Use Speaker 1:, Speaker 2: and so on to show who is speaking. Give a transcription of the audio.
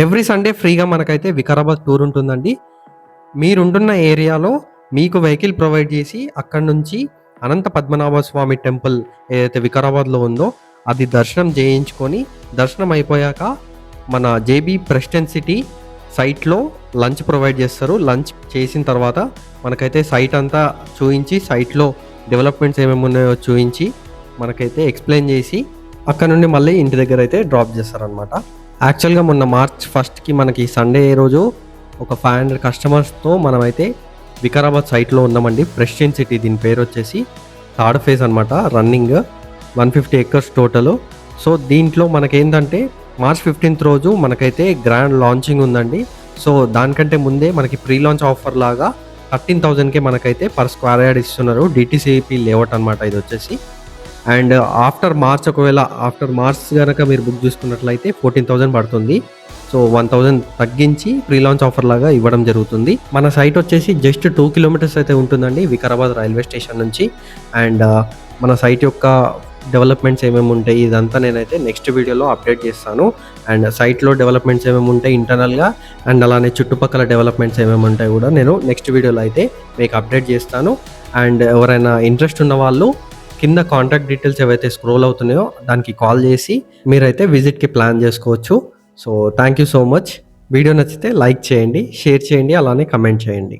Speaker 1: Every Sunday ఫ్రీగా మనకైతే Vikarabad tour ఉంటుందండి. మీరుంటున్న ఏరియాలో మీకు వెహికల్ ప్రొవైడ్ చేసి అక్కడి నుంచి అనంత పద్మనాభ స్వామి టెంపుల్ ఏదైతే వికారాబాద్‌లో ఉందో అది దర్శనం చేయించుకొని, దర్శనం అయిపోయాక మన జేబీ ప్రెస్టన్ సిటీ సైట్‌లో లంచ్ ప్రొవైడ్ చేస్తారు. లంచ్ చేసిన తర్వాత మనకైతే సైట్ అంతా చూయించి, సైట్‌లో డెవలప్‌మెంట్స్ ఏమేమి ఉన్నాయో చూయించి, మనకైతే ఎక్స్‌ప్లెయిన్ చేసి, అక్కడ నుండి మళ్ళీ ఇంటి దగ్గరైతే డ్రాప్ చేస్తారనమాట. యాక్చువల్‌గా మొన్న మార్చ్ 1కి మనకి సండే రోజు ఒక 500 కస్టమర్స్‌తో మనమైతే వికారాబాద్ సైట్‌లో ఉన్నామండి. ప్రెస్టన్ సిటీ దీని పేరొచ్చేసి థర్డ్ ఫేజ్ అనమాట. Running 150 acres total. సో, దీంట్లో మనకేందంటే మార్చ్ 15థ్ రోజు మనకైతే గ్రాండ్ లాంచింగ్ ఉందండి. సో, దానికంటే ముందే మనకి ప్రీ లాంచ్ ఆఫర్ లాగా 13,000కే మనకైతే పర్ స్క్వేర్ యార్డ్ ఇస్తున్నారు. డీటీసీపీ లేఅవుట్ అనమాట ఇదొచ్చేసి. అండ్ ఆఫ్టర్ మార్చ్ గనక మీరు బుక్ చేసుకున్నట్లయితే 14,000 పడుతుంది. సో, 1,000 తగ్గించి ప్రీ లాంచ్ ఆఫర్ లాగా ఇవ్వడం జరుగుతుంది. మన సైట్ వచ్చేసి జస్ట్ 2 కిలోమీటర్స్ అయితే ఉంటుందండి వికారాబాద్ రైల్వే స్టేషన్ నుంచి. అండ్ మన సైట్ యొక్క డెవలప్మెంట్స్ ఏమేమి ఉంటాయి ఇదంతా నేనైతే నెక్స్ట్ వీడియోలో అప్డేట్ చేస్తాను. అండ్ సైట్‌లో డెవలప్మెంట్స్ ఏమేమి ఉంటాయి ఇంటర్నల్‌గా, అండ్ అలానే చుట్టుపక్కల డెవలప్మెంట్స్ ఏమేమి ఉంటాయి కూడా నేను నెక్స్ట్ వీడియోలో అయితే మీకు అప్డేట్ చేస్తాను. అండ్ ఎవరైనా ఇంట్రెస్ట్ ఉన్న వాళ్ళు కింద కాంటాక్ట్ డీటెయిల్స్ ఏవైతే స్క్రోల్ అవుతున్నాయో దానికి కాల్ చేసి మీరైతే విజిట్‌కి ప్లాన్ చేసుకోవచ్చు. So, thank you so much. Video నచ్చితే లైక్ చేయండి, షేర్ చేయండి, అలానే కమెంట్ చేయండి.